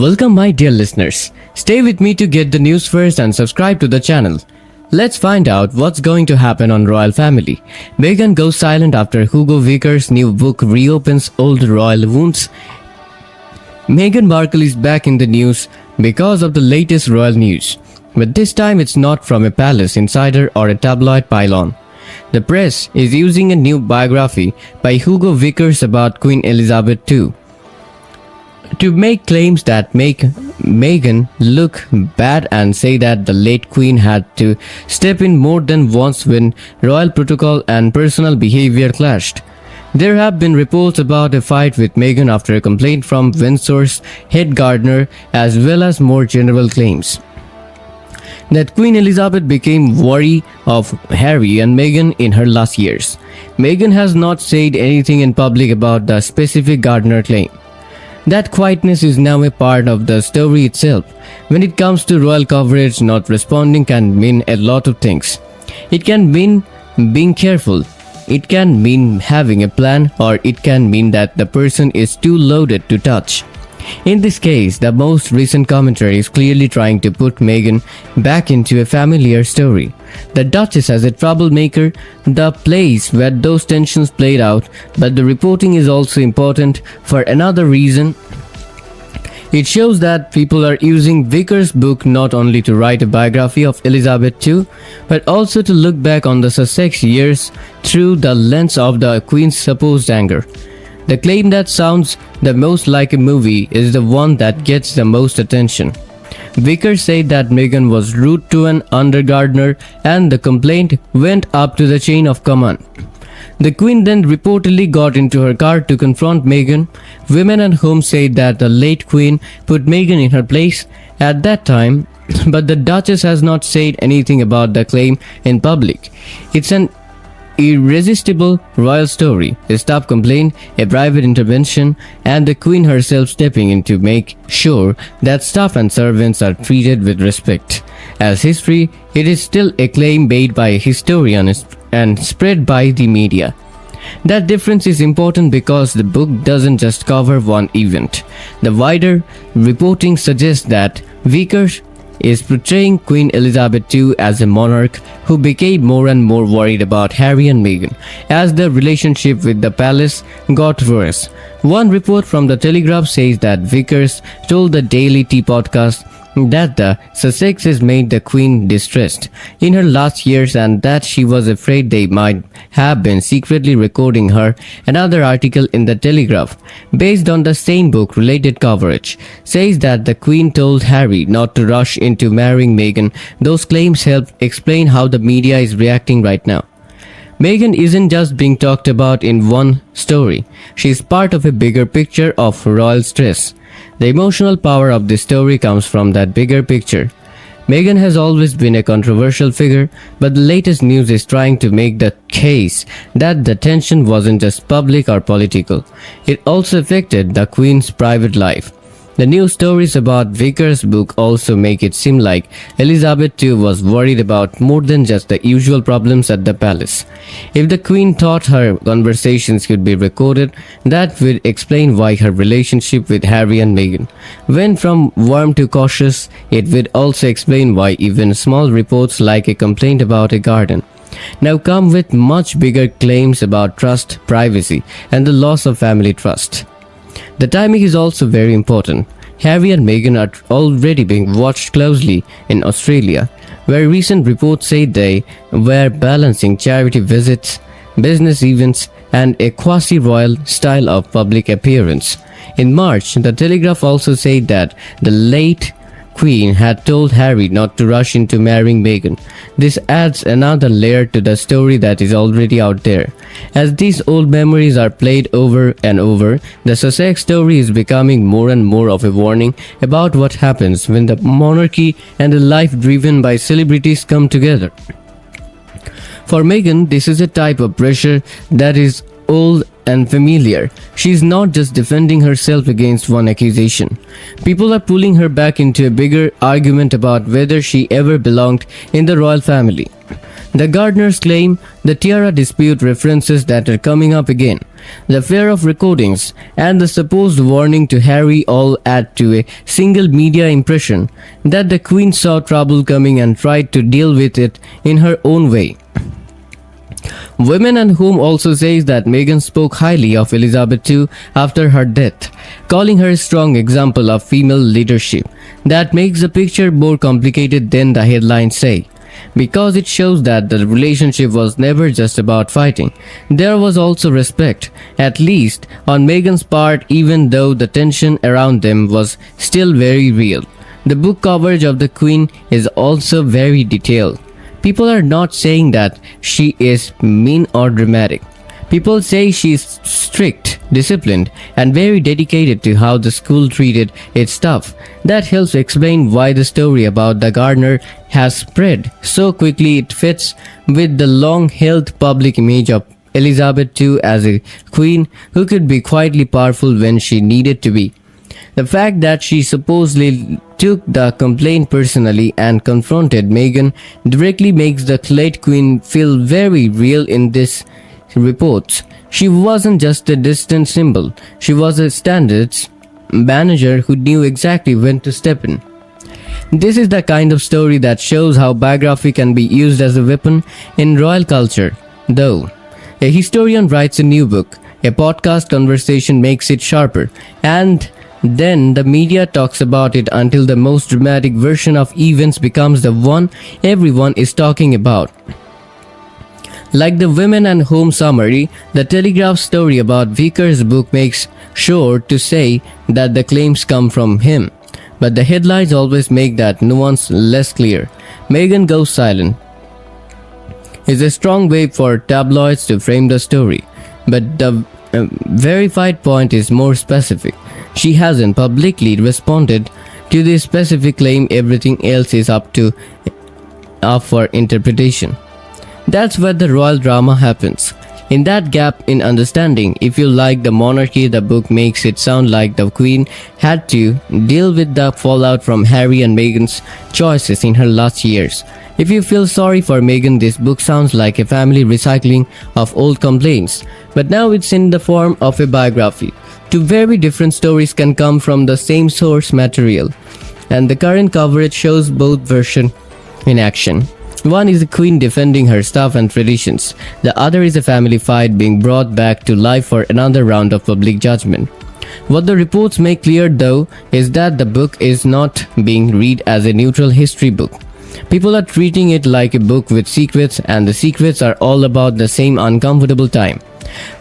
Welcome my dear listeners. Stay with me to get the news first and subscribe to the channel. Let's find out what's going to happen on royal family. Meghan goes silent after Hugo Vickers' new book reopens old royal wounds. Meghan Markle is back in the news because of the latest royal news. But this time it's not from a palace insider or a tabloid pylon. The press is using a new biography by Hugo Vickers about Queen Elizabeth II to make claims that make Meghan look bad and say that the late queen had to step in more than once when royal protocol and personal behavior clashed. There have been reports about a fight with Meghan after a complaint from Windsor's head gardener, as well as more general claims that Queen Elizabeth became wary of Harry and Meghan in her last years. Meghan has not said anything in public about the specific gardener claim. That quietness is now a part of the story itself. When it comes to royal coverage, not responding can mean a lot of things. It can mean being careful. It can mean having a plan, or it can mean that the person is too loaded to touch. In this case, the most recent commentary is clearly trying to put Meghan back into a familiar story. The Duchess as a troublemaker, the place where those tensions played out, but the reporting is also important for another reason. It shows that people are using Vickers' book not only to write a biography of Elizabeth II, but also to look back on the Sussex years through the lens of the Queen's supposed anger. The claim that sounds the most like a movie is the one that gets the most attention. Vickers said that Meghan was rude to an under-gardener and the complaint went up to the chain of command. The Queen then reportedly got into her car to confront Meghan. Women at home said that the late Queen put Meghan in her place at that time, but the Duchess has not said anything about the claim in public. It's an irresistible royal story, a staff complaint, a private intervention, and the Queen herself stepping in to make sure that staff and servants are treated with respect. As history, it is still a claim made by a historian and spread by the media. That difference is important because the book doesn't just cover one event. The wider reporting suggests that Vickers is portraying Queen Elizabeth II as a monarch who became more and more worried about Harry and Meghan as their relationship with the palace got worse. One report from the Telegraph says that Vickers told the Daily Tea podcast that the Sussexes made the Queen distressed in her last years and that she was afraid they might have been secretly recording her. Another article in the Telegraph, based on the same book related coverage, says that the Queen told Harry not to rush into marrying Meghan. Those claims help explain how the media is reacting right now. Meghan isn't just being talked about in one story. She's part of a bigger picture of royal stress. The emotional power of this story comes from that bigger picture. Meghan has always been a controversial figure, but the latest news is trying to make the case that the tension wasn't just public or political. It also affected the Queen's private life. The news stories about Vickers' book also make it seem like Elizabeth II was worried about more than just the usual problems at the palace. If the Queen thought her conversations could be recorded, that would explain why her relationship with Harry and Meghan went from warm to cautious. It would also explain why even small reports like a complaint about a garden now come with much bigger claims about trust, privacy, and the loss of family trust. The timing is also very important. Harry and Meghan are already being watched closely in Australia, where recent reports say they were balancing charity visits, business events, and a quasi-royal style of public appearance. In March, the Telegraph also said that the late Queen had told Harry not to rush into marrying Meghan. This adds another layer to the story that is already out there. As these old memories are played over and over, the Sussex story is becoming more and more of a warning about what happens when the monarchy and a life driven by celebrities come together. For Meghan, this is a type of pressure that is old and familiar. She's not just defending herself against one accusation. People are pulling her back into a bigger argument about whether she ever belonged in the royal family. The Gardners claim the tiara dispute references that are coming up again, the fear of recordings, and the supposed warning to Harry all add to a single media impression that the Queen saw trouble coming and tried to deal with it in her own way. Women and Home also says that Meghan spoke highly of Elizabeth II after her death, calling her a strong example of female leadership. That makes the picture more complicated than the headlines say, because it shows that the relationship was never just about fighting. There was also respect, at least on Meghan's part, even though the tension around them was still very real. The book coverage of the Queen is also very detailed. People are not saying that she is mean or dramatic. People say she is strict, disciplined, and very dedicated to how the school treated its staff. That helps explain why the story about the Gardner has spread so quickly. It fits with the long-held public image of Elizabeth II as a queen who could be quietly powerful when she needed to be. The fact that she supposedly took the complaint personally and confronted Meghan directly makes the late queen feel very real in this reports. She wasn't just a distant symbol, she was a standards manager who knew exactly when to step in. This is the kind of story that shows how biography can be used as a weapon in royal culture. Though a historian writes a new book, a podcast conversation makes it sharper, and then the media talks about it until the most dramatic version of events becomes the one everyone is talking about. Like the Women and Home summary, the Telegraph story about Vickers' book makes sure to say that the claims come from him, but the headlines always make that nuance less clear. Meghan goes silent is a strong way for tabloids to frame the story, but the verified point is more specific. She hasn't publicly responded to this specific claim. Everything else is up for interpretation. That's where the royal drama happens. In that gap in understanding, if you like the monarchy, the book makes it sound like the Queen had to deal with the fallout from Harry and Meghan's choices in her last years. If you feel sorry for Meghan, this book sounds like a family recycling of old complaints, but now it's in the form of a biography. Two very different stories can come from the same source material, and the current coverage shows both versions in action. One is the Queen defending her stuff and traditions. The other is a family fight being brought back to life for another round of public judgment. What the reports make clear, though, is that the book is not being read as a neutral history book. People are treating it like a book with secrets, and the secrets are all about the same uncomfortable time.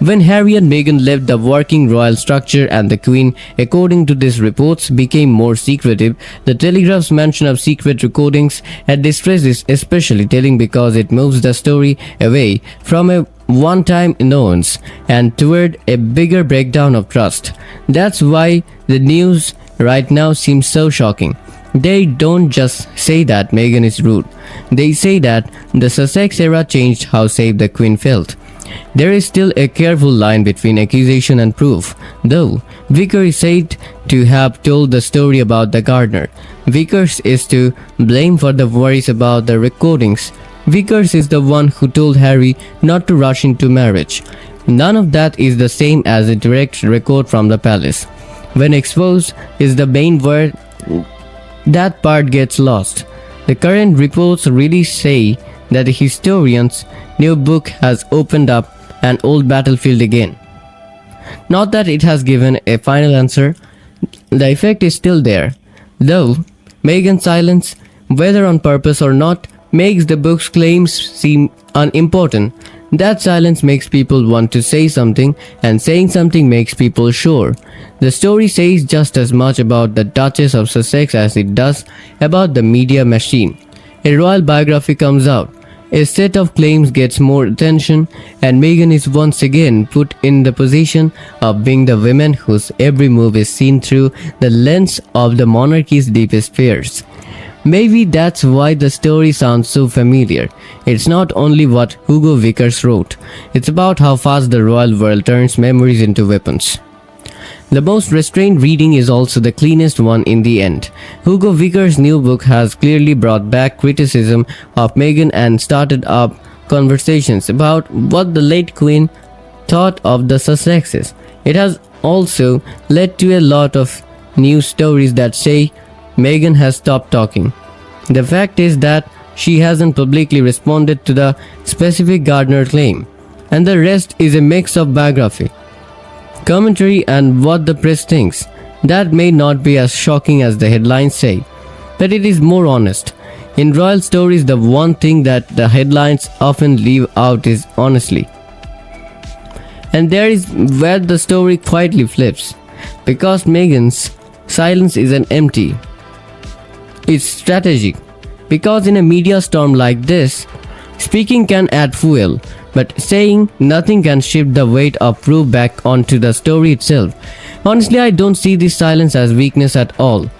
When Harry and Meghan left the working royal structure and the Queen, according to these reports, became more secretive, the Telegraph's mention of secret recordings at distress is especially telling because it moves the story away from a one-time annoyance and toward a bigger breakdown of trust. That's why the news right now seems so shocking. They don't just say that Meghan is rude. They say that the Sussex era changed how safe the Queen felt. There is still a careful line between accusation and proof, though. Vickers is said to have told the story about the Gardner. Vickers is to blame for the worries about the recordings. Vickers is the one who told Harry not to rush into marriage. None of that is the same as a direct record from the palace. When exposed is the main word, that part gets lost. The current reports really say that the historian's new book has opened up an old battlefield again. Not that it has given a final answer, the effect is still there. Though, Meghan's silence, whether on purpose or not, makes the book's claims seem unimportant. That silence makes people want to say something, and saying something makes people sure. The story says just as much about the Duchess of Sussex as it does about the media machine. A royal biography comes out. A set of claims gets more attention, and Meghan is once again put in the position of being the woman whose every move is seen through the lens of the monarchy's deepest fears. Maybe that's why the story sounds so familiar. It's not only what Hugo Vickers wrote, it's about how fast the royal world turns memories into weapons. The most restrained reading is also the cleanest one in the end. Hugo Vickers' new book has clearly brought back criticism of Meghan and started up conversations about what the late Queen thought of the Sussexes. It has also led to a lot of news stories that say Meghan has stopped talking. The fact is that she hasn't publicly responded to the specific Gardner claim, and the rest is a mix of biography, commentary, and what the press thinks. That may not be as shocking as the headlines say, but it is more honest. In royal stories, the one thing that the headlines often leave out is honesty. And there is where the story quietly flips, because Meghan's silence isn't empty. It's strategic, because in a media storm like this, speaking can add fuel, but saying nothing can shift the weight of proof back onto the story itself. Honestly, I don't see this silence as weakness at all.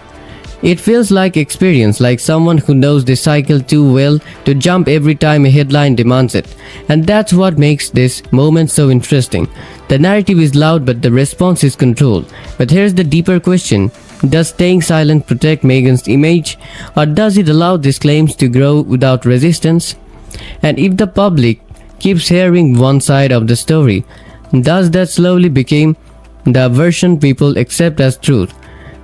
It feels like experience, like someone who knows the cycle too well to jump every time a headline demands it. And that's what makes this moment so interesting. The narrative is loud, but the response is controlled. But here's the deeper question. Does staying silent protect Meghan's image, or does it allow these claims to grow without resistance? And if the public keeps hearing one side of the story, does that slowly become the version people accept as truth?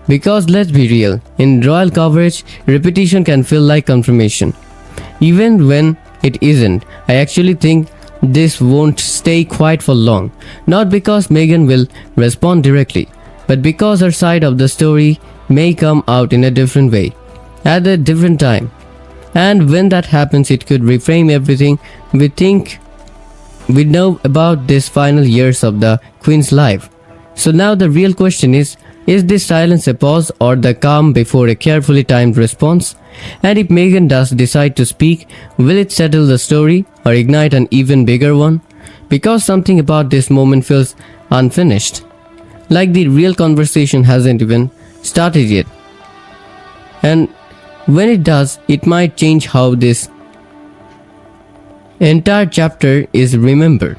Because let's be real, in royal coverage, repetition can feel like confirmation. Even when it isn't, I actually think this won't stay quiet for long. Not because Meghan will respond directly, but because her side of the story may come out in a different way, at a different time. And when that happens, it could reframe everything we think we know about these final years of the Queen's life. So now the real question is this silence a pause or the calm before a carefully timed response? And if Meghan does decide to speak, will it settle the story or ignite an even bigger one? Because something about this moment feels unfinished, like the real conversation hasn't even started yet. And when it does, it might change how this entire chapter is remembered.